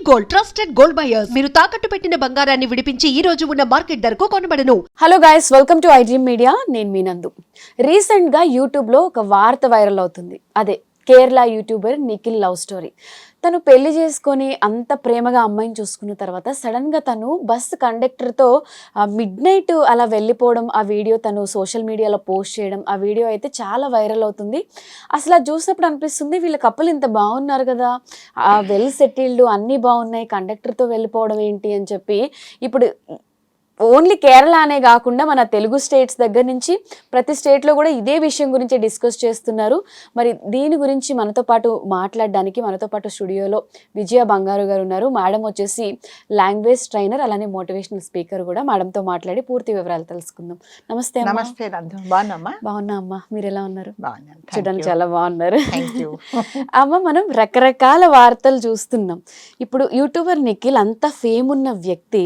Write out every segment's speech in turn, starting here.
Gold trusted gold buyers మీరు తాకట్టు పెట్టిన బంగారాన్ని విడిపించి ఈ రోజు ఉన్న మార్కెట్ ధరకు కొనబడను. Hello guys, welcome to iDream media. నేను మీ నందు. రీసెంట్ గా యూట్యూబ్ లో ఒక వార్త వైరల్ అవుతుంది. అదే Kerala YouTuber Nikhil love story. తను పెళ్లి చేసుకొని అంత ప్రేమగా అమ్మాయిని చూసుకున్న తర్వాత సడన్ గా తను బస్ కండక్టర్తో మిడ్ నైట్ అలా వెళ్ళిపోవడం, ఆ వీడియో తను సోషల్ మీడియాలో పోస్ట్ చేయడం, ఆ వీడియో అయితే చాలా వైరల్ అవుతుంది. అసలు అది చూసినప్పుడు అనిపిస్తుంది, వీళ్ళ కపుల్ ఇంత బాగున్నారు కదా, వెల్ సెటిల్డ్, అన్నీ బాగున్నాయి, కండక్టర్తో వెళ్ళిపోవడం ఏంటి అని చెప్పి. ఇప్పుడు ఓన్లీ కేరళ అనే కాకుండా మన తెలుగు స్టేట్స్ దగ్గర నుంచి ప్రతి స్టేట్లో కూడా ఇదే విషయం గురించి డిస్కస్ చేస్తున్నారు. మరి దీని గురించి మనతో పాటు మాట్లాడడానికి మనతో పాటు స్టూడియోలో విజయ బంగారు గారు ఉన్నారు. మేడం వచ్చేసి లాంగ్వేజ్ ట్రైనర్, అలానే మోటివేషనల్ స్పీకర్ కూడా. మేడంతో మాట్లాడి పూర్తి వివరాలు తెలుసుకుందాం. నమస్తే. నమస్తే. బాగున్నా అమ్మ, మీరు ఎలా ఉన్నారు? చూడడానికి చాలా చాలా బాగున్నారు అమ్మ. మనం రకరకాల వార్తలు చూస్తున్నాం. ఇప్పుడు యూట్యూబర్ నిఖిల్ అంత ఫేమ్ ఉన్న వ్యక్తి,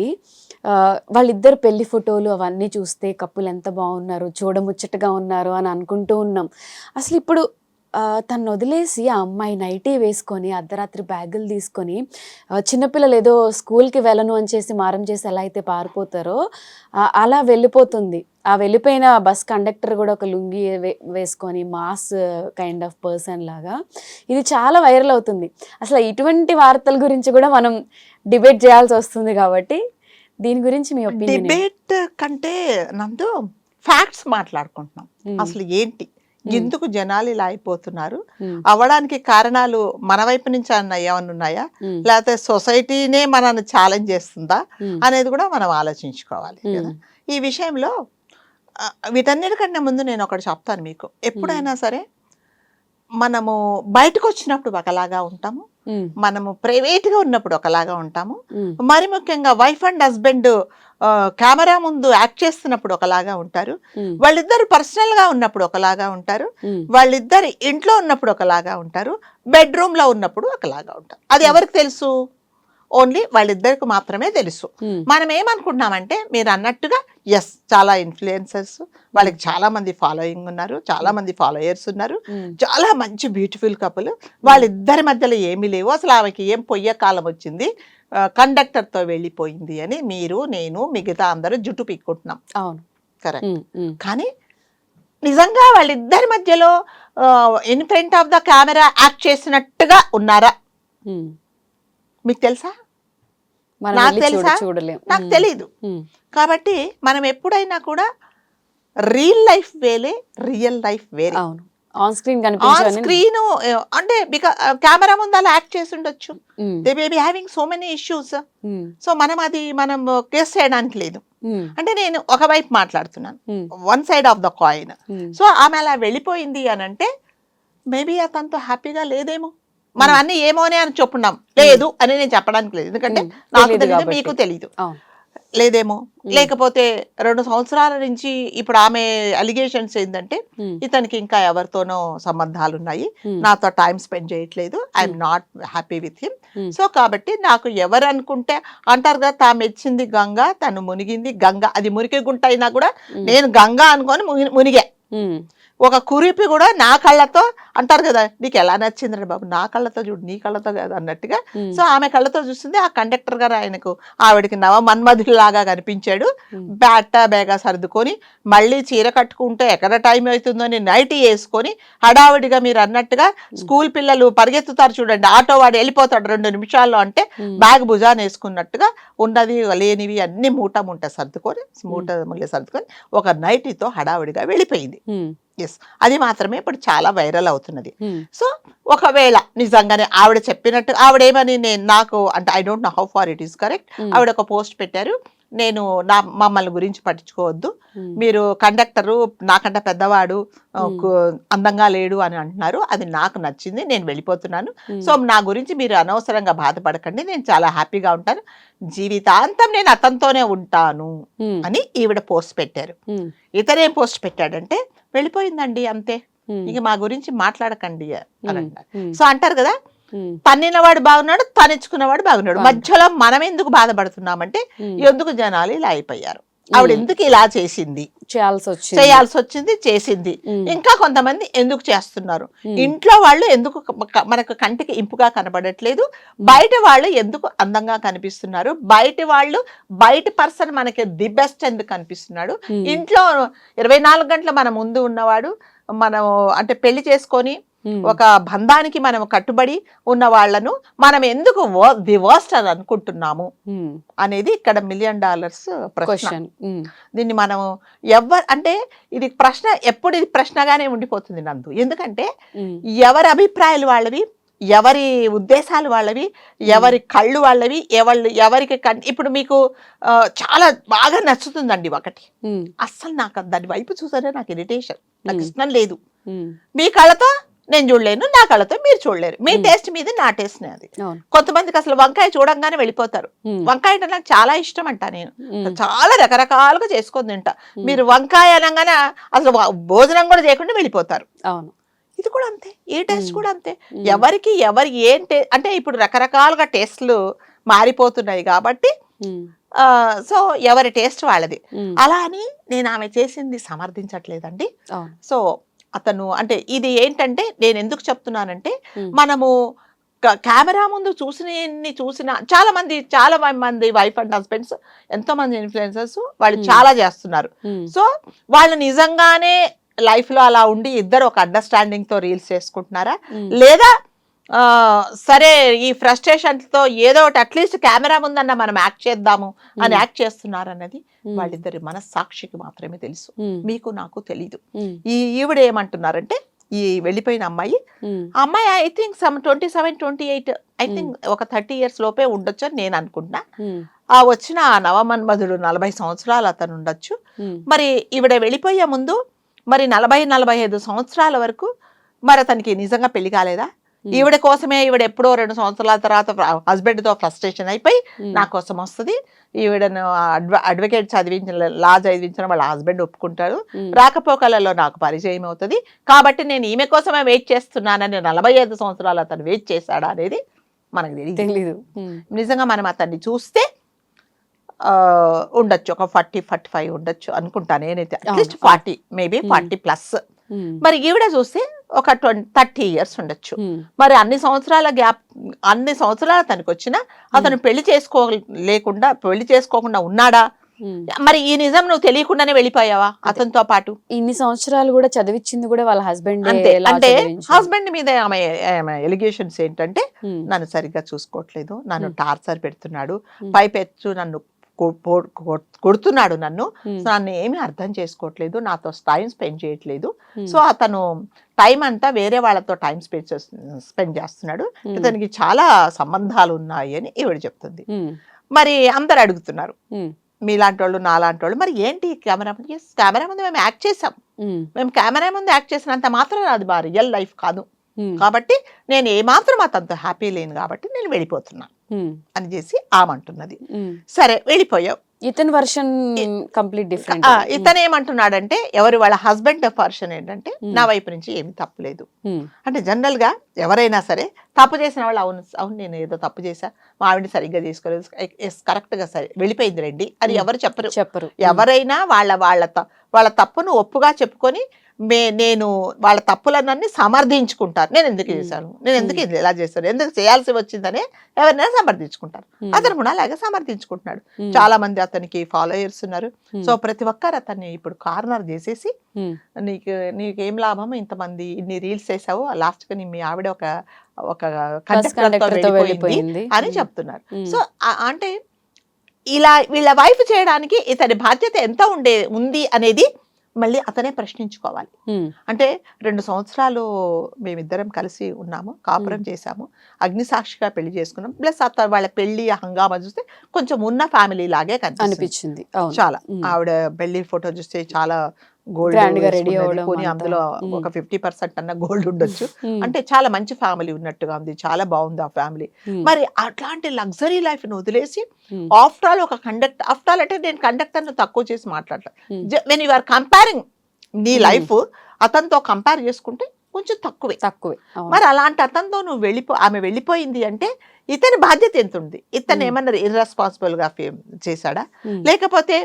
వాళ్ళిద్దరు పెళ్లి ఫోటోలు అవన్నీ చూస్తే కప్పులు ఎంత బాగున్నారు, చూడముచ్చటగా ఉన్నారు అని అనుకుంటూ ఉన్నాం. అసలు ఇప్పుడు తను వదిలేసి ఆ అమ్మాయి నైటీ వేసుకొని అర్ధరాత్రి బ్యాగులు తీసుకొని, చిన్నపిల్లలు ఏదో స్కూల్కి వెళ్ళను అని చేసి మారం చేసి ఎలా అయితే పారిపోతారో అలా వెళ్ళిపోతుంది. ఆ వెళ్ళిపోయిన బస్ కండక్టర్ కూడా ఒక లుంగి వేసుకొని మాస్ కైండ్ ఆఫ్ పర్సన్ లాగా. ఇది చాలా వైరల్ అవుతుంది. అసలు ఇటువంటి వార్తల గురించి కూడా మనం డిబేట్ చేయాల్సి వస్తుంది. కాబట్టి దీని గురించి మీ ఒపీనియన్? డిబేట్ కంటే నందు ఫ్యాక్ట్స్ మాట్లాడుకుంటున్నాం. అసలు ఏంటి, ఎందుకు జనాలు ఇలా అయిపోతున్నారు, అవ్వడానికి కారణాలు మన వైపు నుంచి ఏమన్నా ఉన్నాయా, లేకపోతే సొసైటీనే మనల్ని ఛాలెంజ్ చేస్తుందా అనేది కూడా మనం ఆలోచించుకోవాలి కదా. ఈ విషయంలో వీటన్నిటికంటే ముందు నేను ఒకటి చెప్తాను మీకు. ఎప్పుడైనా సరే మనము బయటకు వచ్చినప్పుడు ఒకలాగా ఉంటాము, మనము ప్రైవేట్గా ఉన్నప్పుడు ఒకలాగా ఉంటాము, మరి ముఖ్యంగా వైఫ్ అండ్ హస్బెండ్ కెమెరా ముందు యాక్ట్ చేస్తున్నప్పుడు ఒకలాగా ఉంటారు, వాళ్ళిద్దరు పర్సనల్గా ఉన్నప్పుడు ఒకలాగా ఉంటారు, వాళ్ళిద్దరు ఇంట్లో ఉన్నప్పుడు ఒకలాగా ఉంటారు, బెడ్రూమ్లో ఉన్నప్పుడు ఒకలాగా ఉంటారు. అది ఎవరికి తెలుసు? ఓన్లీ వాళ్ళిద్దరికి మాత్రమే తెలుసు. మనం ఏమనుకుంటున్నామంటే, మీరు అన్నట్టుగా ఎస్, చాలా ఇన్ఫ్లుయెన్సర్స్, వాళ్ళకి చాలా మంది ఫాలోయింగ్ ఉన్నారు, చాలా మంది ఫాలోయర్స్ ఉన్నారు, చాలా మంచి బ్యూటిఫుల్ కపుల్, వాళ్ళిద్దరి మధ్యలో ఏమీ లేవు, అసలు ఆమెకి ఏం పొయ్యే కాలం వచ్చింది, కండక్టర్తో వెళ్ళిపోయింది అని మీరు, నేను, మిగతా అందరూ జుట్టు పీక్కుంటున్నాం. అవును, కరెక్ట్. కానీ నిజంగా వాళ్ళిద్దరి మధ్యలో in front of the camera act చేసినట్టుగా ఉన్నారా? మీకు తెలుసా? నాకు తెలుసా? నాకు తెలీదు. కాబట్టి మనం ఎప్పుడైనా కూడా రియల్ లైఫ్ వేరే, రియల్ లైఫ్ వేరే. ఆన్ స్క్రీన్ అంటే కెమెరా ముందు అలా యాక్ట్ చేసి ఉండొచ్చు. They may be having so many issues. So మనం కేసు చేయడానికి లేదు. అంటే నేను ఒకవైపు మాట్లాడుతున్నాను, one side of the coin. So ఆమె అలా వెళ్ళిపోయింది అని అంటే మేబీ అతనితో హ్యాపీగా లేదేమో. మనం అన్ని ఏమోనే అని చెప్పున్నాం, లేదు అని నేను చెప్పడానికి లేదు, ఎందుకంటే నాకు తెలియదు, మీకు తెలీదు, లేదేమో. లేకపోతే 2 సంవత్సరాల నుంచి ఇప్పుడు ఆమె అలిగేషన్స్ ఏంటంటే, ఇతనికి ఇంకా ఎవరితోనో సంబంధాలు ఉన్నాయి, నాతో టైం స్పెండ్ చేయట్లేదు, I'm not happy with him. So కాబట్టి నాకు ఎవరు అనుకుంటే అంటారు కదా, తా మెచ్చింది గంగ, తను మునిగింది గంగ. అది మురికి గుంట అయినా కూడా నేను గంగ అనుకొని మునిగా. ఒక కురిపి కూడా నా కళ్ళతో అంటారు కదా, నీకు ఎలా నచ్చిందండి బాబు, నా కళ్ళతో చూడు, నీ కళ్ళతో కాదు అన్నట్టుగా. సో ఆమె కళ్ళతో చూస్తుంది. ఆ కండక్టర్ గారు ఆవిడకి నవ మన్మధులాగా కనిపించాడు. బేగా సర్దుకొని మళ్ళీ చీర కట్టుకుంటే ఎక్కడ టైం అవుతుందో అని నైటీ వేసుకొని హడావిడిగా, మీరు అన్నట్టుగా స్కూల్ పిల్లలు పరిగెత్తుతారు చూడండి, ఆటో వాడు వెళ్ళిపోతాడు 2 నిమిషాల్లో అంటే బ్యాగ్ భుజాన్ని వేసుకున్నట్టుగా ఉన్నది లేనివి అన్ని మూట సర్దుకొని ఒక నైటీతో హడావిడిగా వెళ్ళిపోయింది. ఎస్, అది మాత్రమే ఇప్పుడు చాలా వైరల్ అవుతున్నది. సో ఒకవేళ నిజంగానే ఆవిడ చెప్పినట్టు, ఆవిడేమని నాకు అంటే I don't know how far it is correct, ఆవిడ ఒక పోస్ట్ పెట్టారు, నేను మమ్మల్ని గురించి పట్టించుకోవద్దు, మీరు కండక్టరు నాకంటే పెద్దవాడు, అందంగా లేడు అని అంటున్నారు, అది నాకు నచ్చింది, నేను వెళ్ళిపోతున్నాను, సో నా గురించి మీరు అనవసరంగా బాధపడకండి, నేను చాలా హ్యాపీగా ఉంటాను, జీవితాంతం నేను అతనితోనే ఉంటాను అని ఈవిడ పోస్ట్ పెట్టారు. ఇతనేం పోస్ట్ పెట్టాడంటే, వెళ్ళిపోయిందండి అంతే, ఇక మా గురించి మాట్లాడకండి అని అంటారు. సో అంటారు కదా, పన్నినవాడు బాగున్నాడు, తనిచ్చుకున్నవాడు బాగున్నాడు, మధ్యలో మనం ఎందుకు బాధపడుతున్నామంటే ఎందుకు జనాలు ఇలా అయిపోయారు ఆవిడ ఎందుకు ఇలా చేసింది, చేయాల్సి వచ్చింది, చేసింది. ఇంకా కొంతమంది ఎందుకు చేస్తున్నారు, ఇంట్లో వాళ్ళు ఎందుకు మనకు కంటికి ఇంపుగా కనబడట్లేదు, బయట వాళ్ళు ఎందుకు అందంగా కనిపిస్తున్నారు, బయట పర్సన్ మనకి ది బెస్ట్ ఎందుకు కనిపిస్తున్నాడు, ఇంట్లో 24 గంటలు మన ముందు ఉన్నవాడు, మనం అంటే పెళ్లి చేసుకొని ఒక బంధానికి మనం కట్టుబడి ఉన్న వాళ్ళను మనం ఎందుకు ది వర్స్ట్ అని అనుకుంటున్నాము అనేది ఇక్కడ $1 million ప్రశ్న. దీన్ని మనం అంటే ఇది ప్రశ్న ఎప్పుడు ఇది ప్రశ్నగానే ఉండిపోతుంది నందు. ఎందుకంటే ఎవరి అభిప్రాయాలు వాళ్ళవి, ఎవరి ఉద్దేశాలు వాళ్ళవి, ఎవరి కళ్ళు వాళ్ళవి, ఎవరికి ఇప్పుడు మీకు చాలా బాగా నచ్చుతుందండి ఒకటి, అస్సలు నాకు దాని వైపు చూసానే నాకు ఇరిటేషన్, నాకు ఇష్టం లేదు. మీ కళ్ళతో నేను చూడలేను, నా కళ్ళతో మీరు చూడలేరు, మీ టేస్ట్ మీది, నా టేస్ట్ అది. కొంతమందికి అసలు వంకాయ చూడంగానే వెళ్ళిపోతారు. వంకాయ అంటే నాకు చాలా ఇష్టం అంట, నేను చాలా రకరకాలుగా చేసుకొని తింటా. మీరు వంకాయ అనగానే అసలు భోజనం కూడా చేయకుండా వెళ్ళిపోతారు. ఇది కూడా అంతే, ఈ టేస్ట్ కూడా అంతే. ఎవరికి అంటే ఇప్పుడు రకరకాలుగా టేస్ట్లు మారిపోతున్నాయి కాబట్టి సో ఎవరి టేస్ట్ వాళ్ళది. అలా అని నేను ఆమె చేసింది సమర్థించట్లేదండి. సో అతను అంటే ఇది ఏంటంటే నేను ఎందుకు చెప్తున్నానంటే, మనము కెమెరా ముందు చూసిన చాలా మంది వైఫ్ అండ్ హస్బెండ్స్, ఎంతో మంది ఇన్ఫ్లుయెన్సర్స్ వాళ్ళు చాలా చేస్తున్నారు. సో వాళ్ళు నిజంగానే లైఫ్ లో అలా ఉండి ఇద్దరు ఒక అండర్స్టాండింగ్ తో రీల్స్ చేసుకుంటున్నారా, లేదా సరే ఈ ఫ్రస్ట్రేషన్ తో ఏదో ఒకటి అట్లీస్ట్ కెమెరా ముందన్న మనం యాక్ట్ చేద్దాము అని యాక్ట్ చేస్తున్నారు అన్నది వాళ్ళిద్దరి మనస్సాక్షికి మాత్రమే తెలుసు, మీకు నాకు తెలీదు. ఈవిడ ఏమంటున్నారంటే, ఈ వెళ్ళిపోయిన అమ్మాయి ఐ థింక్ 27-28 ఐ థింక్ ఒక 30 years లోపే ఉండొచ్చు అని నేను అనుకుంటున్నా. ఆ వచ్చిన ఆ నవమన్మధుడు 40 సంవత్సరాలు అతను ఉండొచ్చు. మరి ఈవిడ వెళ్ళిపోయే ముందు మరి 40-45 సంవత్సరాల వరకు మరి అతనికి నిజంగా పెళ్లి కాలేదా? ఈవిడ కోసమే ఈవిడ ఎప్పుడో 2 సంవత్సరాల తర్వాత హస్బెండ్ తో ఫ్రస్ట్రేషన్ అయిపోయి నా కోసం వస్తుంది, ఈవిడను అడ్వకేట్ లా చదివించిన వాళ్ళ హస్బెండ్ ఒప్పుకుంటాడు, రాకపోకలలో నాకు పరిచయం అవుతుంది కాబట్టి నేను ఈమె కోసమే వెయిట్ చేస్తున్నానని 45 సంవత్సరాలు అతను వెయిట్ చేశాడా అనేది మనకు తెలియదు. నిజంగా మనం అతన్ని చూస్తే ఉండొచ్చు, ఒక 40-45 ఉండొచ్చు అనుకుంటా నేనైతే, అట్లీస్ట్ 40 మేబీ 40+. మరి ఈవిడ చూస్తే ఒక 30 years ఉండొచ్చు. మరి అన్ని సంవత్సరాల తనకు వచ్చినా అతను పెళ్లి చేసుకోకుండా ఉన్నాడా? మరి ఈ నిజం నువ్వు తెలియకుండానే వెళ్ళిపోయావా అతనితో పాటు? ఇన్ని సంవత్సరాలు కూడా చదివించింది కూడా వాళ్ళ హస్బెండ్. అంటే హస్బెండ్ మీద ఆమె ఎలిగేషన్స్ ఏంటంటే, నన్ను సరిగ్గా చూసుకోవట్లేదు, నన్ను టార్చర్ పెడుతున్నాడు, పైపెచ్చు నన్ను కొడుతున్నాడు, నన్ను ఏమీ అర్థం చేసుకోవట్లేదు, నాతో టైం స్పెండ్ చేయట్లేదు. సో అతను టైం అంతా వేరే వాళ్ళతో టైం స్పెండ్ చేస్తున్నాడు, ఇతనికి చాలా సంబంధాలు ఉన్నాయి అని ఈవిడ చెప్తుంది. మరి అందరు అడుగుతున్నారు, మీలాంటి వాళ్ళు నాలాంటి వాళ్ళు, మరి ఏంటి కెమెరా ముందు మేము యాక్ట్ చేసాం, మేము కెమెరా ముందు యాక్ట్ చేసినంత మాత్రం అది మా రియల్ లైఫ్ కాదు, కాబట్టి నేను ఏమాత్రం అతనితో హ్యాపీ లేను కాబట్టి నేను వెళ్ళిపోతున్నా అని చేసి ఆమంటున్నది. సరే వెళ్ళిపోయావు, ఇతని వర్షన్ కంప్లీట్ డిఫరెంట్. ఇతను ఏమంటున్నాడంటే, వాళ్ళ హస్బెండ్ వర్షన్ ఏంటంటే, నా వైపు నుంచి ఏమి తప్పు లేదు అంటే, జనరల్ గా ఎవరైనా సరే తప్పు చేసిన వాళ్ళు అవును నేను ఏదో తప్పు చేశా, మా ఆవిడ సరిగ్గా చేసుకోలేదు, కరెక్ట్ గా సరే వెళ్ళిపోయింది రండి అని ఎవరు చెప్పరు. ఎవరైనా వాళ్ళ తప్పును ఒప్పుగా చెప్పుకొని నేను వాళ్ళ తప్పులన్నీ సమర్థించుకుంటారు. నేను ఎందుకు చేశాను, నేను ఎందుకు ఇలా చేశాను, ఎందుకు చేయాల్సి వచ్చిందనే ఎవరినైనా సమర్థించుకుంటారు. అతను కూడా అలాగే సమర్థించుకుంటున్నాడు. చాలా మంది అతనికి ఫాలోయర్స్ ఉన్నారు. సో ప్రతి ఒక్కరు అతన్ని ఇప్పుడు కార్నర్ చేసేసి, నీకేం లాభం, ఇంతమంది ఇన్ని రీల్స్ చేసావు, లాస్ట్ గా మీ ఆవిడ ఒక కండక్టర్తో వెళ్ళిపోయింది అని చెప్తున్నారు. సో అంటే ఇలా వీళ్ళ వైఫ్ చేయడానికి ఇతని బాధ్యత ఎంత ఉంది అనేది మళ్ళీ అతనే ప్రశ్నించుకోవాలి. అంటే 2 సంవత్సరాలు మేమిద్దరం కలిసి ఉన్నాము, కాపురం చేశాము, అగ్నిసాక్షిగా పెళ్లి చేసుకున్నాం, ప్లస్ వాళ్ళ పెళ్లి హంగామా చూస్తే కొంచెం ఉన్న ఫ్యామిలీ లాగే అనిపించింది. చాలా ఆవిడ పెళ్లి ఫోటో చూస్తే చాలా గోల్డ్ కొని అందులో ఒక 50% అన్న గోల్డ్ ఉండొచ్చు, అంటే చాలా మంచి ఫ్యామిలీ ఉన్నట్టుగా ఉంది, చాలా బాగుంది ఆ ఫ్యామిలీ. మరి అట్లాంటి లగ్జరీ లైఫ్ ను వదిలేసి ఆఫ్టర్ ఆల్ అంటే నేను కండక్టర్ ను తక్కువ చేసి మాట్లాడతాను, వెన్ యు ఆర్ కంపేరింగ్ నీ లైఫ్ అతనితో కంపేర్ చేసుకుంటే కొంచెం తక్కువే. మరి అలాంటి అతనితో నువ్వు ఆమె వెళ్ళిపోయింది అంటే ఇతని బాధ్యత ఎంత ఉంది? ఇతను ఏమన్నారు ఇర్రెస్పాన్సిబుల్ గా చేశాడా, లేకపోతే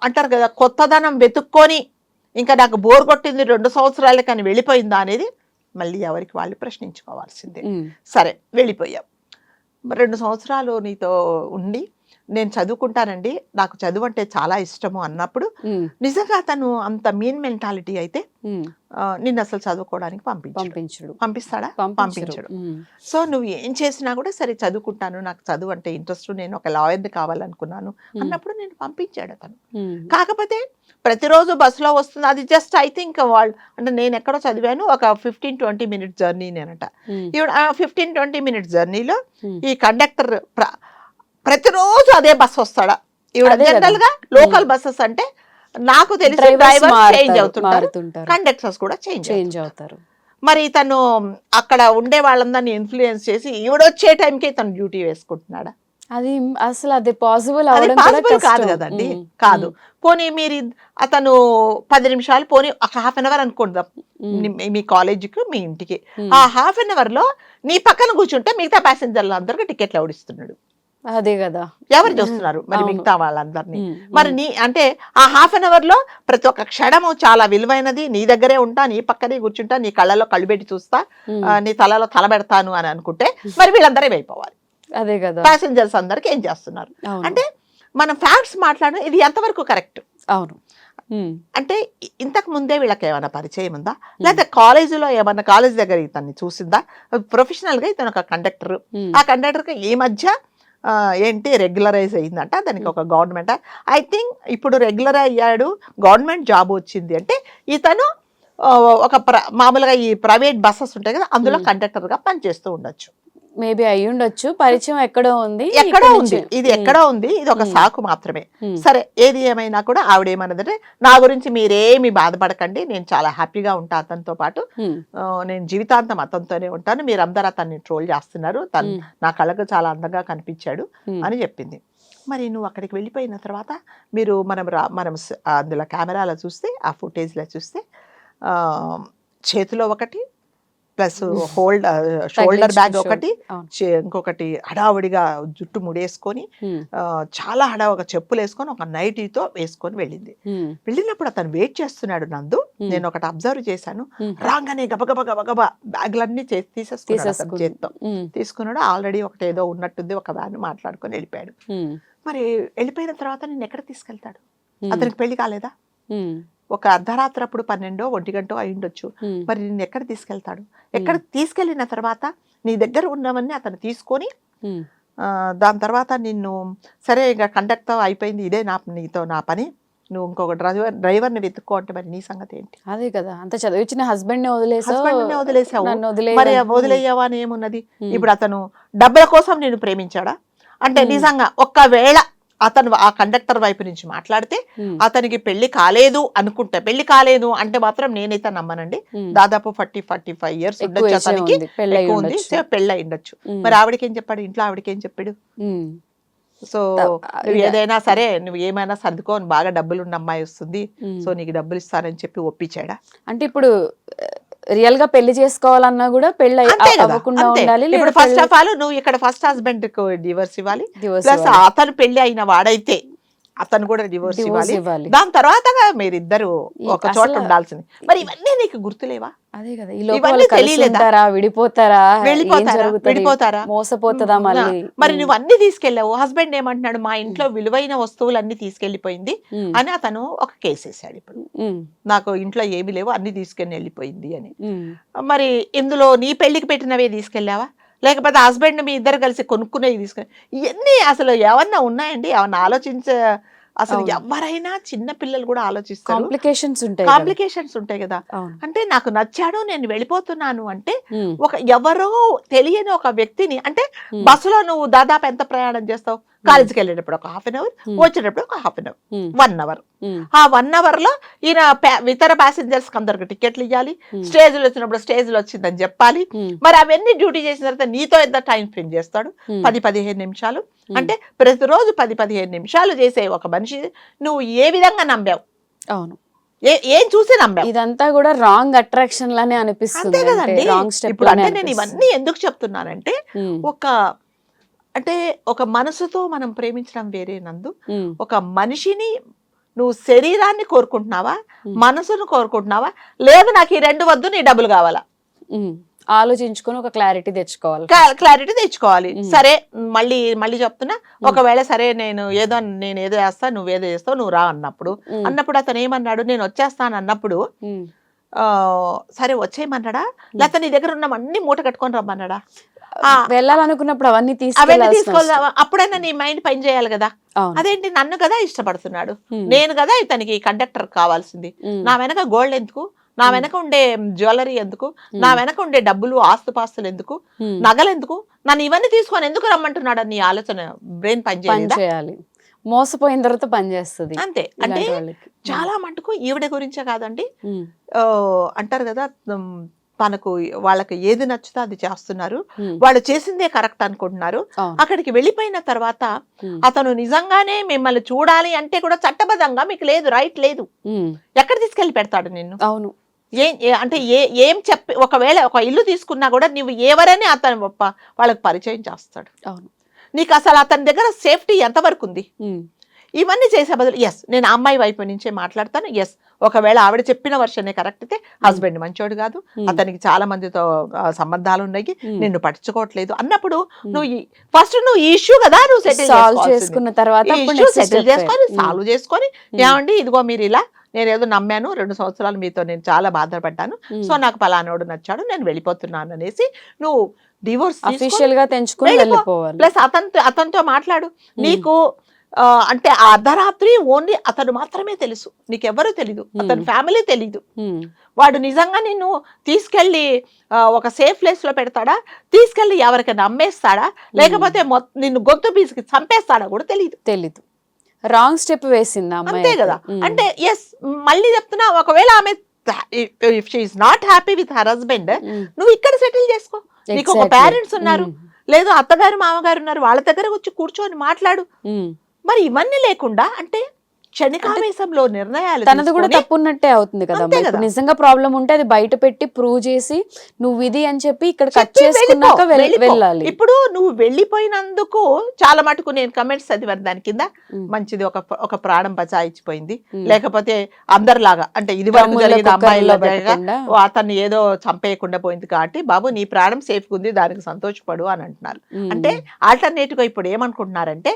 అంటారు కదా, కొత్తదనం వెతుక్కొని ఇంకా నాకు బోర్ కొట్టింది 2 సంవత్సరాలే కానీ వెళ్ళిపోయిందా అనేది మళ్ళీ ఎవరికి వాళ్ళు ప్రశ్నించుకోవాల్సిందే. సరే వెళ్ళిపోయాం, 2 సంవత్సరాలు నీతో ఉండి నేను చదువుకుంటానండి, నాకు చదువు అంటే చాలా ఇష్టము అన్నప్పుడు నిజంగా తను అంత మీన్ మెంటాలిటీ అయితే నిన్ను అసలు చదువుకోవడానికి పంపిస్తాడా? పంపించడు. సో నువ్వు ఏం చేసినా కూడా సరే చదువుకుంటాను, నాకు చదువు అంటే ఇంట్రెస్ట్, నేను ఒక లాయర్ని కావాలనుకున్నాను అన్నప్పుడు నేను పంపించాడు అతను. కాకపోతే ప్రతిరోజు బస్సులో వస్తుంది, అది జస్ట్ ఐ థింక్ వాళ్ళు అంటే నేను ఎక్కడో చదివాను, ఒక 15-20 మినిట్స్ జర్నీ నేనట. ఈవిడ 15-20 మినిట్స్ జర్నీలో ఈ కండక్టర్ ప్రతిరోజు అదే బస్ వస్తాడా? ఈవిడ జనరల్ గా లోకల్ బస్సెస్ అంటే నాకు తెలిసి డ్రైవర్ చేంజ్ అవుతుంటారు, కండక్టర్స్ కూడా చేంజ్ అవుతారు. మరి తను అక్కడ ఉండే వాళ్ళందరినీ ఇన్ఫ్లుయెన్స్ చేసి ఈవిడొచ్చే టైంకి తను డ్యూటీ వేసుకుంటున్నాడా? అది అసలు అది పాసిబుల్ కాదు కదండి. కాదు, పోనీ మీరు అతను 10 నిమిషాలు, పోనీ ఒక హాఫ్ అన్ అవర్ అనుకుందాం మీ కాలేజీకి మీ ఇంటికి, ఆ హాఫ్ అన్ అవర్ లో నీ పక్కన కూర్చుంటే మిగతా ప్యాసింజర్లు అందరికీ టికెట్లు ఎవడిస్తున్నాడు? అదే కదా, ఎవరు చూస్తున్నారు మరి మిగతా వాళ్ళందరినీ? మరి నీ అంటే ఆ హాఫ్ అన్ అవర్ లో ప్రతి ఒక్క క్షణము చాలా విలువైనది, నీ దగ్గరే ఉంటా, నీ పక్కనే కూర్చుంటా, నీ కళ్ళలో కళ్ళు పెట్టి చూస్తా, నీ తలలో తల పెడతాను అని అనుకుంటే మరి వీళ్ళందరూ అయిపోవాలి. అదే కదా, ప్యాసింజర్స్ అందరికి ఏం చేస్తున్నారు అంటే మనం ఫ్యాక్ట్స్ మాట్లాడడం ఇది ఎంతవరకు కరెక్ట్? అవును. అంటే ఇంతకు ముందే వీళ్ళకి ఏమైనా పరిచయం ఉందా, లేకపోతే కాలేజీలో ఏమన్నా కాలేజ్ దగ్గర ఇతన్ని చూసిందా? ప్రొఫెషనల్ గా ఇతను ఒక కండక్టర్, ఆ కండక్టర్ కి ఈ మధ్య ఏంటి రెగ్యులరైజ్ అయ్యిందంట, దానికి ఒక గవర్నమెంట్ ఐ థింక్ ఇప్పుడు రెగ్యులర్ అయ్యాడు, గవర్నమెంట్ జాబ్ వచ్చింది అంటే ఇతను ఒక మామూలుగా ఈ ప్రైవేట్ బస్సెస్ ఉంటాయి కదా అందులో కండక్టర్ గా పనిచేస్తూ ఉండొచ్చు. మేబీ అయ్యి ఉండొచ్చు, పరిచయం ఎక్కడో ఉంది, ఇది ఎక్కడో ఉంది, ఇది ఒక సాకు మాత్రమే. సరే ఏది ఏమైనా కూడా ఆవిడ ఏమన్నదంటే, నా గురించి మీరేమి బాధపడకండి, నేను చాలా హ్యాపీగా ఉంటా అతనితో పాటు, నేను జీవితాంతం అతనితోనే ఉంటాను, మీరందరూ అతన్ని ట్రోల్ చేస్తున్నారు, తను నా కళ్ళకు చాలా అందంగా కనిపించాడు అని చెప్పింది. మరి నువ్వు అక్కడికి వెళ్ళిపోయిన తర్వాత మీరు మనం అందులో కెమెరాలో చూస్తే, ఆ ఫుటేజ్లో చూస్తే చేతిలో ఒకటి ప్లస్ షోల్డర్ బ్యాగ్ ఒకటి, ఇంకొకటి హడావుడిగా జుట్టు ముడేసుకొని చాలా హడావుగా చెప్పులు వేసుకొని ఒక నైటీతో వేసుకొని వెళ్ళింది. వెళ్ళినప్పుడు అతను వెయిట్ చేస్తున్నాడు నందు, నేను ఒకటి అబ్జర్వ్ చేశాను, రాగానే గబగబా గబగబా బ్యాగ్లన్నీ తీసేసుకున్నాడు చేత్తో, తీసుకున్నాడు. ఆల్రెడీ ఒకటి ఏదో ఉన్నట్టుంది, ఒక వ్యాన్ మాట్లాడుకొని వెళ్ళిపోయాడు. మరి వెళ్ళిపోయిన తర్వాత నేను ఎక్కడ తీసుకెళ్తాడు? అతనికి పెళ్లి కాలేదా? ఒక అర్ధరాత్రి అప్పుడు 12-1 అయి ఉండొచ్చు. మరి నిన్ను ఎక్కడ తీసుకెళ్తాడు? ఎక్కడ తీసుకెళ్ళిన తర్వాత నీ దగ్గర ఉన్నవన్నీ అతను తీసుకొని దాని తర్వాత నిన్ను సరే ఇక కండక్టర్ అయిపోయింది, ఇదే నీతో నా పని, నువ్వు ఇంకొక డ్రైవర్ని వెతుక్కో అంటే మరి నీ సంగతి ఏంటి? అదే కదా, అంత చదివించిన హస్బెండ్ వదిలేసావు, మరి వదిలేయవా అని ఏమున్నది? ఇప్పుడు అతను డబ్బుల కోసం నేను ప్రేమించాడా అంటే నిజంగా ఒక్కవేళ అతను ఆ కండక్టర్ వైపు నుంచి మాట్లాడితే అతనికి పెళ్లి కాలేదు అనుకుంటే, పెళ్లి కాలేదు అంటే మాత్రం నేనైతే నమ్మనండి, దాదాపు 40-45 ఇయర్స్ ఉండొచ్చు అతనికి, ఎక్కువ ఉంది, పెళ్ళి ఉండొచ్చు. మరి ఆవిడకేం చెప్పాడు? ఇంట్లో ఆవిడకేం చెప్పాడు? సో నువ్వు ఏదైనా సరే, నువ్వు ఏమైనా సర్దుకో, బాగా డబ్బులు ఉన్న అమ్మాయి వస్తుంది, సో నీకు డబ్బులు ఇస్తానని చెప్పి ఒప్పించాడా? అంటే ఇప్పుడు రియల్ గా పెళ్లి చేసుకోవాలన్నా కూడా పెళ్లి అవ్వకుండా ఉండాలి. ఇప్పుడు ఫస్ట్ ఆఫ్ ఆల్ నువ్వు ఇక్కడ ఫస్ట్ హస్బెండ్ కు డివోర్స్ ఇవ్వాలి, ప్లస్ అతను పెళ్లి అయిన వాడైతే అతను కూడా డివోర్స్ ఇవ్వాలి. దాని తర్వాత మీరిద్దరు ఒక చోట ఉండాల్సింది. మరి ఇవన్నీ నీకు గుర్తులేవా? అదే కదా, ఈ లోపల తెలియలేదా? విడిపోతారా, మోసపోతుందా మళ్ళీ? మరి నువ్వు అన్ని తీసుకెళ్ళావు, హస్బెండ్ ఏమంటున్నాడు, మా ఇంట్లో విలువైన వస్తువులన్నీ తీసుకెళ్లిపోయింది అని అతను ఒక కేసు వేసాడు. ఇప్పుడు నాకు ఇంట్లో ఏమి లేవు, అన్ని తీసుకెళ్ళి వెళ్ళిపోయింది అని. మరి ఇందులో నీ పెళ్లికి పెట్టినవే తీసుకెళ్ళావా, లేకపోతే హస్బెండ్ మీ ఇద్దరు కలిసి కొనుక్కునేవి తీసుకెళ్ళి? ఇవన్నీ అసలు ఏమన్నా ఉన్నాయండి? ఏమన్నా ఆలోచించే అసలు ఎవరైనా చిన్న పిల్లలు కూడా ఆలోచిస్తారు, కాంప్లికేషన్స్ ఉంటాయి కదా. అంటే నాకు నచ్చాడు, నేను వెళ్ళిపోతున్నాను అంటే ఒక ఎవరో తెలియని ఒక వ్యక్తిని, అంటే బస్సులో నువ్వు దాదాపు ఎంత ప్రయాణం చేస్తావు? కాలేజీకి వెళ్ళేటప్పుడు ఒక హాఫ్ అన్ అవర్, వచ్చేటప్పుడు ఒక హాఫ్ అన్ అవర్, 1 అవర్. ఆ 1 అవర్ లో ఈయన ఇతర ప్యాసింజర్స్ కి అందరికి టికెట్లు ఇవ్వాలి, స్టేజ్లో వచ్చినప్పుడు స్టేజ్లో వచ్చిందని చెప్పాలి. మరి అవన్నీ డ్యూటీ చేసిన తర్వాత నీతో ఎంత టైం స్పెండ్ చేస్తాడు? 10-15 నిమిషాలు. అంటే ప్రతిరోజు 10-15 నిమిషాలు చేసే ఒక మనిషి నువ్వు ఏ విధంగా నమ్మావు? అవును, ఏం చూసి నమ్మావు? ఇదంతా కూడా రాంగ్ అట్రాక్షన్ లానే అనిపిస్తుంది. అంతే కదండి. ఇప్పుడు అంటే నేను ఇవన్నీ ఎందుకు చెప్తున్నానంటే, ఒక అంటే ఒక మనసుతో మనం ప్రేమించడం వేరే నందు. ఒక మనిషిని నువ్వు శరీరాన్ని కోరుకుంటున్నావా, మనసును కోరుకుంటున్నావా, లేదు నాకు ఈ రెండు వద్దు నీ డబ్బులు కావాలా, ఆలోచించుకొని ఒక క్లారిటీ తెచ్చుకోవాలి. క్లారిటీ తెచ్చుకోవాలి. సరే మళ్ళీ మళ్ళీ చెప్తున్నా, ఒకవేళ సరే నేను ఏదో చేస్తా, నువ్వేదో చేస్తావు, నువ్వు రా అన్నప్పుడు అతను ఏమన్నాడు, నేను వచ్చేస్తాను అన్నప్పుడు సరే వచ్చేయమన్నాడా, లేకపోతే నీ దగ్గర ఉన్నవన్నీ మూట కట్టుకొని రమ్మన్నాడా? వెళ్ళాలనుకున్నప్పుడు అవన్నీ తీసుకోవాలి. అప్పుడైనా నీ మైండ్ పని చేయాలి కదా. అదేంటి, నన్ను కదా ఇష్టపడుతున్నాడు, నేను కదా ఇతనికి కండక్టర్ కావాల్సింది, నా వెనక గోల్డ్ ఎందుకు, నా వెనక ఉండే జ్యువెలరీ ఎందుకు, నా వెనక ఉండే డబ్బులు ఆస్తుపాస్తులు ఎందుకు, నగలు ఎందుకు, నన్ను ఇవన్నీ తీసుకొని ఎందుకు రమ్మంటున్నాడు నీ ఆలోచన బ్రెయిన్ పని చేయాలి. మోసపోయిన తర్వాత పని చేస్తుంది అంతే. అంటే చాలా మటుకు ఈవిడ గురించే కాదండి, అంటారు కదా వాళ్ళకి ఏది నచ్చుతో అది చేస్తున్నారు, వాళ్ళు చేసిందే కరెక్ట్ అనుకుంటున్నారు. అక్కడికి వెళ్ళిపోయిన తర్వాత అతను నిజంగానే మిమ్మల్ని చూడాలి అంటే కూడా చట్టబద్ధంగా మీకు లేదు, రైట్ లేదు. ఎక్కడ తీసుకెళ్లి పెడతాడు నిన్ను? అవును. అంటే ఏం చెప్పి, ఒకవేళ ఒక ఇల్లు తీసుకున్నా కూడా నువ్వు ఎవరని అతను వాళ్ళకి పరిచయం చేస్తాడు. అవును. నీకు అసలు అతని దగ్గర సేఫ్టీ ఎంతవరకు ఉంది? ఇవన్నీ చేసే బదులు నేను ఆ అమ్మాయి వైపు నుంచే మాట్లాడతాను. ఒకవేళ ఆవిడ చెప్పిన వర్షనే కరెక్ట్ అయితే హస్బెండ్ మంచోడు కాదు, అతనికి చాలా మందితో సంబంధాలు ఉన్నాయి, నిన్ను పట్టించుకోవట్లేదు అన్నప్పుడు నువ్వు ఈ ఇష్యూ కదా నువ్వు సెటిల్ చేసుకున్న తర్వాత సెటిల్ చేసుకొని సాల్వ్ చేసుకొని, ఏమండి ఇదిగో మీరు ఇలా, నేను ఏదో నమ్మాను, 2 సంవత్సరాలు మీతో నేను చాలా బాధపడ్డాను, సో నాకు పలానోడు నచ్చాడు, నేను వెళ్ళిపోతున్నాను అనేసి నువ్వు డివోర్స్ అఫీషియల్ గా తెంచుకొని వెళ్ళిపోవాలి. ప్లస్ అతనితో మాట్లాడు. నీకు అంటే ఆ అర్ధరాత్రి ఓన్లీ అతను మాత్రమే తెలుసు, నీకెవ్వరూ తెలీదు, అతని ఫ్యామిలీ తెలీదు. వాడు నిజంగా నిన్ను తీసుకెళ్లి ఒక సేఫ్ ప్లేస్ లో పెడతాడా, తీసుకెళ్లి ఎవరికైనా అమ్మేస్తాడా, లేకపోతే నిన్ను గొంతు పీసుకి చంపేస్తాడా కూడా తెలీదు. రాంగ్ స్టెప్ వేసింది అంతే కదా. అంటే మళ్ళీ చెప్తున్నా, ఒకవేళ ఆమె if she is not happy with her husband, నువ్వు ఇక్కడ సెటిల్ చేసుకో. నీకు ఒక పేరెంట్స్ ఉన్నారు, లేదు అత్తగారు మామగారు ఉన్నారు, వాళ్ళ దగ్గర వచ్చి కూర్చొని మాట్లాడు. మరి ఇవన్నీ లేకుండా అంటే క్షణికావేశంలో నిర్ణయాలు తనది కూడా తప్పు ఉన్నట్టే అవుతుంది కదా. నిజంగా ప్రాబ్లం ఉంటే అది బయట పెట్టి ప్రూవ్ చేసి నువ్వు ఇది అని చెప్పి ఇక్కడ కట్ చేసుకున్నాక వెళ్ళాలి. ఇప్పుడు నువ్వు వెళ్ళిపోయినందుకు చాలా మటుకు నేను కమెంట్స్ చదివాను దాని కింద, మంచిది ఒక ప్రాణం బచాయించిపోయింది, లేకపోతే అందరిలాగా అంటే ఇది వరకు జరిగిన అమ్మాయిలో అతన్ని ఏదో చంపేయకుండా పోయింది కాబట్టి బాబు నీ ప్రాణం సేఫ్ ఉంది, దానికి సంతోషపడు అని అంటున్నారు. అంటే ఆల్టర్నేటివ్ గా ఇప్పుడు ఏమనుకుంటున్నారంటే,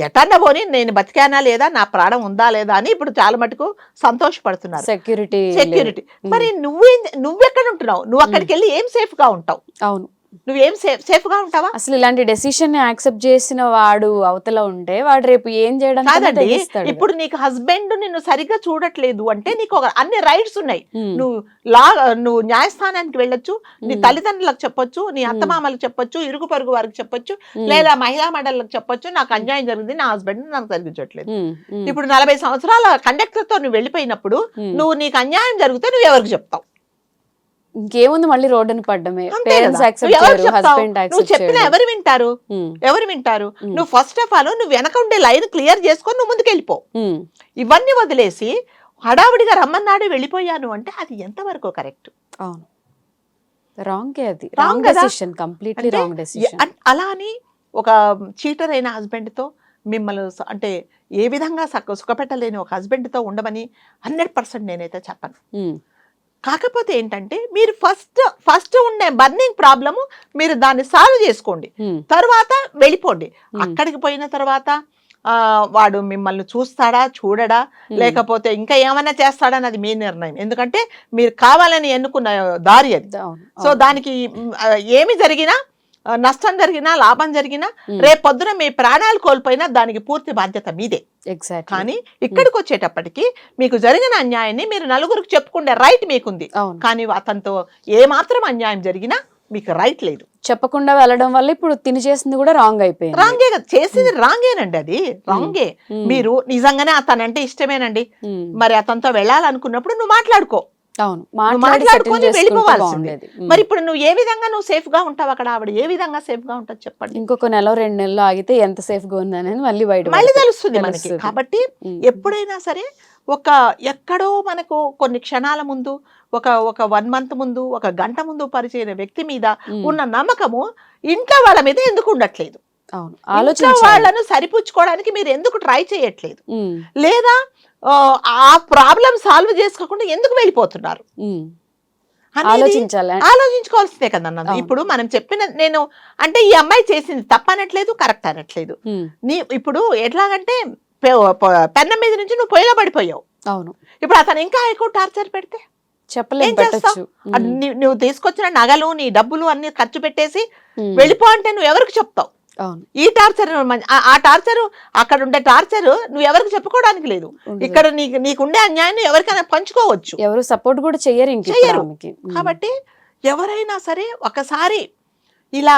ఎటన్నా పోని నేను బతికానా లేదా, నా ప్రాణం ఉందా లేదా అని ఇప్పుడు చాలా మటుకు సంతోషపడుతున్నారు. సెక్యూరిటీ. మరి నువ్వెక్కడ ఉంటున్నావు? నువ్వు అక్కడికి వెళ్ళి ఏం సేఫ్ గా ఉంటావు? అవును, నువ్వేం సేఫ్ గా ఉంటావా? అసలు ఇలాంటి డెసిషన్ ని యాక్సెప్ట్ చేసిన వాడు అవతల ఉంటే వాడు రేపు ఏం చేయడం కాదండి. ఇప్పుడు నీకు హస్బెండ్ నిన్ను సరిగ్గా చూడట్లేదు అంటే నీకు అన్ని రైట్స్ ఉన్నాయి. నువ్వు న్యాయస్థానానికి వెళ్ళొచ్చు, నీ తల్లిదండ్రులకు చెప్పొచ్చు, నీ అత్తమామలకు చెప్పొచ్చు, ఇరుగు పొరుగు వారికి చెప్పొచ్చు, లేదా మహిళా మండలికి చెప్పొచ్చు, నాకు అన్యాయం జరిగింది, నా హస్బెండ్ నాకు జరిగించట్లేదు. ఇప్పుడు 40 సంవత్సరాల కండక్టర్ తో నువ్వు వెళ్ళిపోయినప్పుడు నీకు అన్యాయం జరిగితే నువ్వు ఎవరికి చెప్తావు? ఇంకేముంది, మళ్ళీ రోడ్డుని పడ్డమే. నువ్వు చెప్పినా ఎవరు వింటారు? నువ్వు ఫస్ట్ ఆఫ్ ఆల్ నువ్వు వెనక ఉండే లైన్ క్లియర్ చేసుకొని నువ్వు ముందుకు వెళ్ళిపో. ఇవన్నీ వదిలేసి హడావుడిగా రమ్మన్నాడు వెళ్ళిపోయాను అంటే అది ఎంతవరకు కరెక్ట్? అవును, wrong decision, completely wrong decision. అలా అని ఒక చీటర్ అయిన హస్బెండ్ తో మిమ్మల్ని అంటే ఏ విధంగా సుఖపెట్టలేని ఒక హస్బెండ్ తో ఉండమని 100% నేనైతే చెప్పను. కాకపోతే ఏంటంటే మీరు ఫస్ట్ ఉండే బర్నింగ్ ప్రాబ్లము మీరు దాన్ని సాల్వ్ చేసుకోండి, తర్వాత వెళ్ళిపోండి. అక్కడికి పోయిన తర్వాత వాడు మిమ్మల్ని చూస్తాడా చూడడా, లేకపోతే ఇంకా ఏమైనా చేస్తాడని అది మీ నిర్ణయం. ఎందుకంటే మీరు కావాలని ఎన్నుకున్న దారి అది. సో దానికి ఏమి జరిగినా, నష్టం జరిగినా లాభం జరిగినా, రేపు పొద్దున మీ ప్రాణాలు కోల్పోయినా దానికి పూర్తి బాధ్యత మీదే. కానీ ఇక్కడికి వచ్చేటప్పటికి మీకు జరిగిన అన్యాయాన్ని మీరు నలుగురికి చెప్పుకునే రైట్ మీకుంది. కానీ అతనితో ఏ మాత్రం అన్యాయం జరిగినా మీకు రైట్ లేదు. చెప్పకుండా వెళ్ళడం వల్ల ఇప్పుడు తిని చేసింది కూడా రాంగ్ అయిపోయింది. రాంగే చేసింది, రాంగేనండి, అది రాంగే. మీరు నిజంగానే అతనంటే ఇష్టమేనండి, మరి అతనితో వెళ్ళాలనుకున్నప్పుడు నువ్వు మాట్లాడుకో, మాట్లాడుకొని వెళ్ళిపోవాల్సిందే. మరి ఇప్పుడు నువ్వు ఏ విధంగా నువ్వు సేఫ్ గా ఉంటావు అక్కడ, ఆవిడ ఏ విధంగా సేఫ్ గా ఉంటుంది చెప్పండి. ఇంకొక 1-2 నెలలు ఆగితే ఎంత సేఫ్ గా ఉంది అనేది మళ్ళీ తెలుస్తుంది మనకి. కాబట్టి ఎప్పుడైనా సరే ఎక్కడో మనకు కొన్ని క్షణాల ముందు, ఒక 1 month ముందు, 1 గంట ముందు పరిచయం వ్యక్తి మీద ఉన్న నమ్మకము ఇంట్లో వాళ్ళ మీద ఎందుకు ఉండట్లేదు? అవును ఇంట్లో ఆలోచించాలి. వాళ్ళను సరిపుచ్చుకోవడానికి మీరు ఎందుకు ట్రై చేయట్లేదు? ఉమ్, లేదా ఆ ప్రాబ్లం సాల్వ్ చేసుకోకుండా ఎందుకు వెళ్ళిపోతున్నారు ఉమ్. అనేది ఆలోచించాలి. ఆలోచించుకోవాల్సిందే కదా నందు. అవును. ఇప్పుడు మనం చెప్పిన నేను అంటే ఈ అమ్మాయి చేసింది తప్పనట్లేదు, కరెక్ట్ అనట్లేదు. ఉమ్, ఇప్పుడు ఎట్లాగంటే పెన్నం మీద నుంచి నువ్వు పొయ్యిలో పడిపోయావు. అవును ఇప్పుడు అతను ఇంకా ఎక్కువ టార్చర్ పెడితే చెప్పలేం, ఏం పెట్టచ్చు. చేస్తావు? నువ్వు తీసుకొచ్చిన నగలు నీ డబ్బులు అన్ని ఖర్చు పెట్టేసి ఉమ్, వెళ్ళిపో అంటే నువ్వు ఎవరికి చెప్తావు? అవును ఈ టార్చర్ ఆ టార్చర్, అక్కడ ఉండే టార్చర్ నువ్వు ఎవరికి చెప్పుకోవడానికి లేదు. ఉండదు. ఇక్కడ నీకుండే అన్యాయాన్ని ఎవరికైనా పంచుకోవచ్చు. ఎవరు సపోర్ట్ కూడా చెయ్యరు ఇంక ఇప్పుడు చెయ్యరు. ఆమెకి. కాబట్టి ఎవరైనా సరే ఒకసారి ఇలా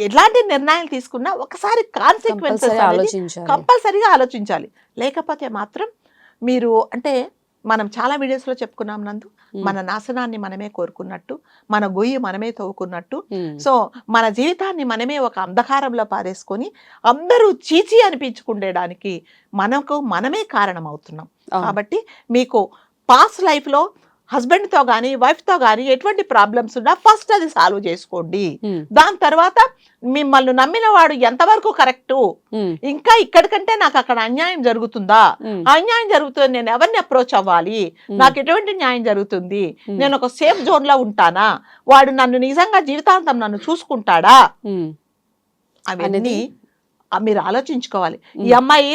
ఎలాంటి నిర్ణయాలు తీసుకున్నా ఒకసారి కాన్సిక్వెన్సెస్ కంపల్సరీ అనేది ఆలోచించాలి. కంపల్సరీగా ఆలోచించాలి. లేకపోతే మాత్రం మీరు అంటే మనం చాలా వీడియోస్లో చెప్పుకున్నాం నందు, మన నాశనాన్ని మనమే కోరుకున్నట్టు, మన గొయ్యి మనమే తవ్వుకున్నట్టు. ఉమ్, సో మన జీవితాన్ని మనమే ఒక అంధకారంలో పారేసుకొని అందరూ చీచి అనిపించుకునేడానికి మనమే కారణం అవుతున్నాం. అవును. కాబట్టి మీకు పాస్ట్ లైఫ్లో హస్బెండ్తో కానీ వైఫ్తో కానీ ఎటువంటి ప్రాబ్లమ్స్ ఉన్నా ఫస్ట్ అది సాల్వ్ చేసుకోండి. ఉమ్, దాని తర్వాత మిమ్మల్ని నమ్మిన వాడు ఎంతవరకు కరెక్టు, ఉమ్, ఇంకా ఇక్కడికంటే నాకు అక్కడ అన్యాయం జరుగుతుందా, ఉమ్, ఆ అన్యాయం జరుగుతుంది నేను ఎవరిని అప్రోచ్ అవ్వాలి, నాకు ఎటువంటి న్యాయం జరుగుతుంది, నేను ఒక సేఫ్ జోన్ లో ఉంటానా, వాడు నన్ను నిజంగా జీవితాంతం నన్ను చూసుకుంటాడా, ఉమ్, అవన్నీ మీరు ఆలోచించుకోవాలి. ఈ అమ్మాయి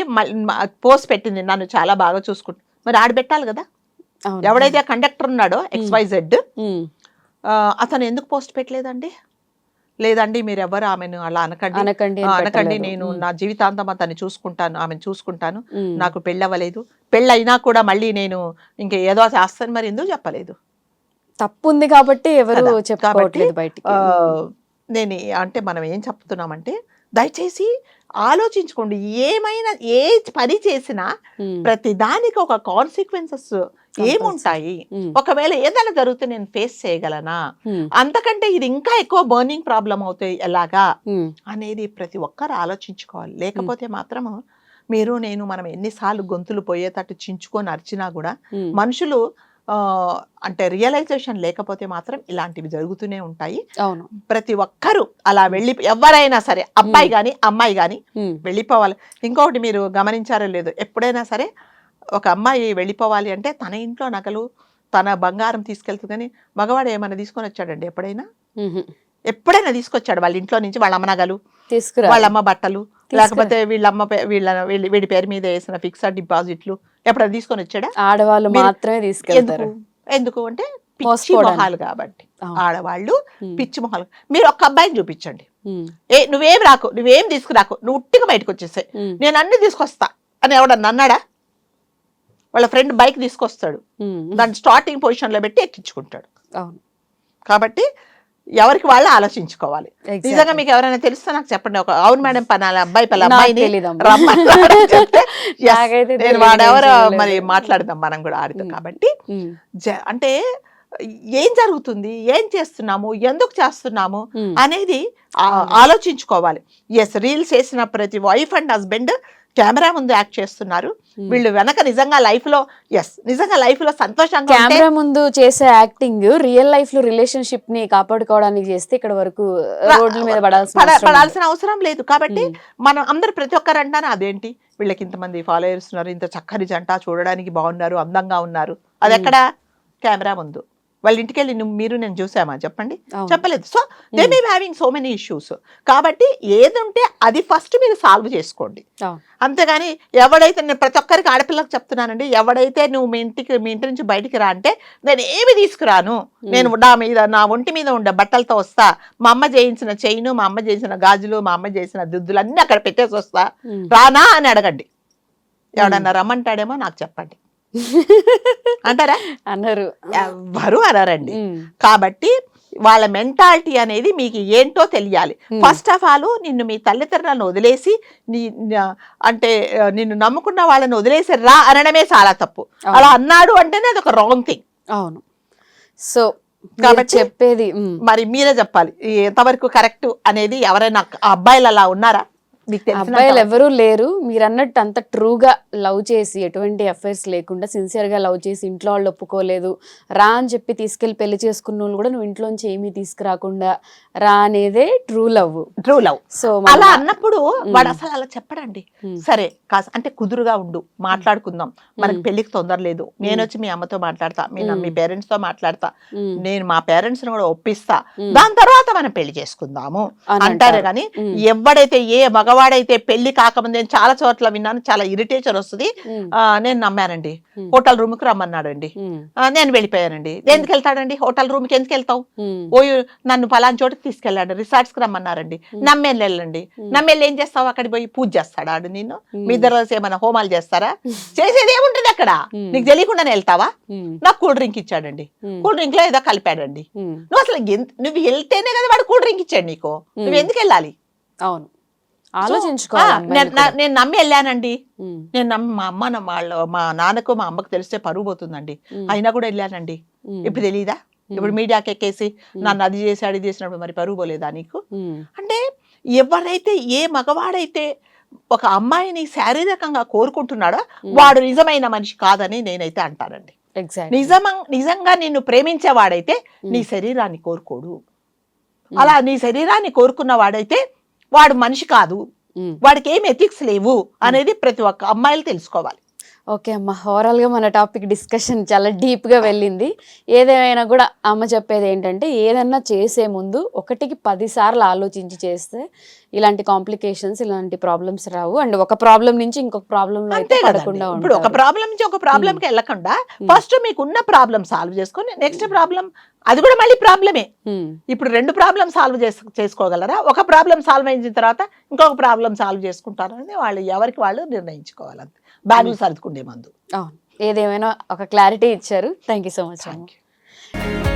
పోస్ట్ పెట్టింది నన్ను చాలా బాగా చూసుకుంటా, మరి ఆడబెట్టాలి కదా. అవును. ఎవడైతే కండక్టర్ ఉన్నాడో XYZ ఉమ్, అతను ఎందుకు పోస్ట్ పెట్టలేదండి? లేదండి మీరు ఎవరు ఆమెను అలా అనకండి అనకండి అని అనకండి, పెట్టలేదు. నేను ఉమ్, నా జీవితాంతం అతన్ని చూసుకుంటాను, ఆమెను చూసుకుంటాను, ఉమ్, నాకు పెళ్ళవ్వలేదు, పెళ్ళైనా కూడా మళ్ళీ నేను ఇంక ఏదో చేస్తాను, మరి ఎందుకు చెప్పలేదు? తప్పు ఉంది కాబట్టి ఎవరు కదా. చెప్పుకోవట్లేదు బయటికి. ఆ, నేను అంటే మనం ఏం చెప్తున్నామంటే దయచేసి ఆలోచించుకోండి. ఏమైనా ఏ పని చేసినా ఉమ్, ప్రతి దానికి ఒక కాన్సిక్వెన్సెస్ ఏముంటాయి. ఉమ్, ఒకవేళ ఏదైనా జరిగితే నేను ఫేస్ చేయగలనా, ఉమ్, అంతకంటే ఇది ఇంకా ఎక్కువ బర్నింగ్ ప్రాబ్లం అవుతాయి ఎలాగా ఉమ్, అనేది ప్రతి ఒక్కరు ఆలోచించుకోవాలి. లేకపోతే మాత్రము మనం ఎన్నిసార్లు గొంతులు పోయేటట్టు చించుకొని అరిచినా కూడా ఉమ్, మనుషులు అంటే రియలైజేషన్ లేకపోతే మాత్రం ఇలాంటివి జరుగుతూనే ఉంటాయి. అవును. ప్రతి ఒక్కరూ అలా వెళ్ళి ఎవరైనా సరే అబ్బాయి కానీ అమ్మాయి కానీ ఉమ్, వెళ్ళిపోవాలి. ఇంకొకటి మీరు గమనించారో లేదో, ఎప్పుడైనా సరే ఒక అమ్మాయి వెళ్ళిపోవాలి అంటే తన ఇంట్లో నగలు తన బంగారం తీసుకెళ్తుంది, కానీ మగవాడు ఏమైనా తీసుకొని వచ్చాడండి ఎప్పుడైనా? ఉహు, ఎప్పుడైనా తీసుకొచ్చాడు వాళ్ళ ఇంట్లో నుంచి వాళ్ళ అమ్మ నగలు, తీసుకురా. వాళ్ళ అమ్మ బట్టలు, లేకపోతే వీడి పేరు మీద వేసిన ఫిక్స్డ్ డిపాజిట్లు ఎప్పుడైనా తీసుకొని వచ్చాడా? ఆడవాళ్ళు మాత్రమే తీసుకెళ్తారు. ఎందుకు అంటే పిచ్చి మోసపోవడానికి. మొహాలు కాబట్టి. అవును. ఆడవాళ్ళు ఉమ్, పిచ్చి మొహాలు. మీరు ఒక్క అబ్బాయిని చూపించండి, ఉమ్, నువ్వేం రాకు, నువ్వేం తీసుకురాకు, నువ్వు ఉట్టిగా బయటకు వచ్చేసాయి, ఉమ్, నేను అన్ని తీసుకొస్తా అని ఎవడన్నా అన్నాడా? వాళ్ళ ఫ్రెండ్ బైక్ తీసుకొస్తాడు, ఉమ్, దాన్ని స్టార్టింగ్ పొజిషన్ లో పెట్టి ఎక్కించుకుంటాడు. అవును. కాబట్టి ఎవరికి వాళ్ళు ఆలోచించుకోవాలి. Exactly. నిజంగా మీకు ఎవరైనా తెలిస్తే నాకు చెప్పండి. ఒక అవును మేడం పనాలి అబ్బాయి పల నాకు అమ్మాయిని తెలీదమ్మా. రమ్మని చెప్తే yes, నాకైతే నేను తెలీదు, వాడెవరో నేను చూడలేదు. మరి మాట్లాడదాం మనం కూడా ఆడితో. కాబట్టి ఉమ్, అంటే ఏం జరుగుతుంది, ఏం చేస్తున్నాము, ఎందుకు చేస్తున్నాము ఉమ్, అనేది ఆలోచించుకోవాలి. ఎస్, రీల్స్ చేసిన ప్రతి వైఫ్ అండ్ హస్బెండ్ కెమెరా ముందు యాక్ట్ చేస్తున్నారు. వీళ్ళు వెనక నిజంగా లైఫ్ లో సంతోషంగా ఉంటే కెమెరా ముందు చేసే యాక్టింగ్ రియల్ లైఫ్ లో రిలేషన్షిప్ ని కాపాడుకోవడానికి చేస్తే ఇక్కడ వరకు రోడ్ల మీద పడాల్సిన అవసరం లేదు. కాబట్టి మనం అందరు ప్రతి ఒక్కరు అంటారు అదేంటి వీళ్ళకి ఇంతమంది ఫాలోయర్స్ ఉన్నారు, ఇంత చక్కని జంట, చూడడానికి బాగున్నారు, అందంగా ఉన్నారు, అది ఎక్కడ? కెమెరా ముందు. వాళ్ళ ఇంటికి వెళ్ళి నేను చూసామా చెప్పండి? చెప్పలేదు. So they may having so many issues. కాబట్టి ఏదుంటే అది ఫస్ట్ మీరు సాల్వ్ చేసుకోండి. అంతేగాని ఎవడైతే, నేను ప్రతి ఒక్కరికి ఆడపిల్లలకు చెప్తున్నానండి, ఎవడైతే నువ్వు మీ ఇంటి నుంచి బయటికి రా అంటే నేను ఏమి తీసుకురాను, నేను నా ఒంటి మీద ఉండే బట్టలతో వస్తా, మా అమ్మ చేయించిన చైను, మా అమ్మ చేసిన గాజులు, మా అమ్మ చేసిన దుద్దులు అన్ని అక్కడ పెట్టేసి వస్తా, రానా అని అడగండి. ఎవడన్నా రమ్మంటాడేమో నాకు చెప్పండి అంటారా? అన్నారు. ఎవ్వరు అనరండి. కాబట్టి వాళ్ళ మెంటాలిటీ అనేది మీకు ఏంటో తెలియాలి. ఫస్ట్ ఆఫ్ ఆల్ నిన్ను మీ తల్లిదండ్రులను వదిలేసి అంటే నిన్ను నమ్ముకున్న వాళ్ళని వదిలేసి రా అనడమే చాలా తప్పు. అలా అన్నాడు అంటేనే అది ఒక రాంగ్ థింగ్. అవును. సో కాబట్టి చెప్పేది మరి మీరే చెప్పాలి ఎంతవరకు కరెక్ట్ అనేది. ఎవరైనా అబ్బాయిలు అలా ఉన్నారా? మీకు తెలిసిన అబ్బాయిలు ఎవరూ లేరు, మీరు అన్నట్టు అంత ట్రూగా లవ్ చేసి ఎటువంటి అఫైర్స్ లేకుండా సిన్సియర్గా లవ్ చేసి ఇంట్లో వాళ్ళు ఒప్పుకోలేదు రా అని చెప్పి తీసుకెళ్లి పెళ్లి చేసుకున్న వాళ్ళు కూడా నువ్వు ఇంట్లోంచి ఏమీ తీసుకురాకుండా రా అనేదే true love. True love. So అలా అన్నప్పుడు వాడు అసలు అలా చెప్పడండి. సరే అంటే కుదురుగా ఉండు, మాట్లాడుకుందాం, మనకి పెళ్లికి తొందర లేదు, నేను వచ్చి మీ అమ్మతో మాట్లాడతా, మీ పేరెంట్స్ తో మాట్లాడతా, నేను మా పేరెంట్స్ ని కూడా ఒప్పిస్తా, దాని తర్వాత మనం పెళ్లి చేసుకుందాము అంటారు. కానీ ఎవడైతే ఏ మగవాడైతే పెళ్లి కాకముందు, నేను చాలా చోట్ల విన్నాను, చాలా ఇరిటేషన్ వస్తుంది. నేను నమ్మానండి, హోటల్ రూమ్ కి రమ్మన్నాడండి, నేను వెళ్ళిపోయానండి. ఎందుకు వెళ్తాడండి హోటల్ రూమ్ కి, ఎందుకు వెళ్తావు? ఓ నన్ను పలానా చోటుకి తీసుకెళ్ళాడు, రిసార్ట్స్ కి రమ్మన్నారండి, నమ్మేళ్ళు వెళ్ళండి. నమ్మేళ్ళు ఏం చేస్తావు? అక్కడికి పోయి పూజ చేస్తాడా ఆడు నిన్ను? మీ ఇద్దరు ఏమైనా హోమాలు చేస్తారా? చేసేది ఏముంటుంది అక్కడ? నీకు తెలియకుండానే వెళ్తావా? నాకు కూల్ డ్రింక్ ఇచ్చాడండి, కూల్ డ్రింక్ లో ఏదో కలిపాడండి. నువ్వు అసలు నువ్వు వెళ్తేనే కదా వాడు కూల్ డ్రింక్ ఇచ్చాడు నీకు, నువ్వు ఎందుకు వెళ్ళాలి? అవును, ఆలోచించుకోవాలి. నేను నమ్మి వెళ్ళానండి, నేను నమ్మి మా నాన్నకు మా అమ్మకు తెలిస్తే పరువు పోతుందండి, అయినా కూడా వెళ్ళానండి. ఇప్పుడు తెలీదా? ఇప్పుడు మీడియాకి ఎక్కేసి నన్ను అది చేశాడు ఇది చేసినప్పుడు మరి పరువు పోలేదా నీకు? అంటే ఎవరైతే ఏ మగవాడైతే ఒక అమ్మాయిని శారీరకంగా కోరుకుంటున్నాడో వాడు నిజమైన మనిషి కాదని నేనైతే అంటానండి. నిజంగా నిన్ను ప్రేమించేవాడైతే నీ శరీరాన్ని కోరుకోడు. అలా నీ శరీరాన్ని కోరుకున్న వాడైతే వాడు మనిషి కాదు, వాడికి ఏం ఎథిక్స్ లేవు అనేది ప్రతి ఒక్క అమ్మాయిలు తెలుసుకోవాలి. ఓకే అమ్మ, ఓవరాల్గా మన టాపిక్ డిస్కషన్ చాలా డీప్గా వెళ్ళింది. ఏదేమైనా కూడా అమ్మ చెప్పేది ఏంటంటే, ఏదన్నా చేసే ముందు 1కి 10 సార్లు ఆలోచించి చేస్తే ఇలాంటి కాంప్లికేషన్స్, ఇలాంటి ప్రాబ్లమ్స్ రావు. అండ్ ఒక ప్రాబ్లం నుంచి ఇంకొక ప్రాబ్లం అయితే పడకుండా ఉంటుంది. ఇప్పుడు ఒక ప్రాబ్లం నుంచి ఒక ప్రాబ్లంకి వెళ్ళకుండా ఫస్ట్ మీకున్న ప్రాబ్లం సాల్వ్ చేసుకొని నెక్స్ట్ ప్రాబ్లం, అది కూడా మళ్ళీ ప్రాబ్లమే. ఇప్పుడు 2 ప్రాబ్లం సాల్వ్ చేసుకోగలరా? ఒక ప్రాబ్లం సాల్వ్ అయిన తర్వాత ఇంకొక ప్రాబ్లం సాల్వ్ చేసుకుంటారు అనేది వాళ్ళు ఎవరికి వాళ్ళు నిర్ణయించుకోవాలి. బ్యాగులు సర్దుకుండే మందు. ఏదేమైనా ఒక క్లారిటీ ఇచ్చారు. Thank you so much. Thank you.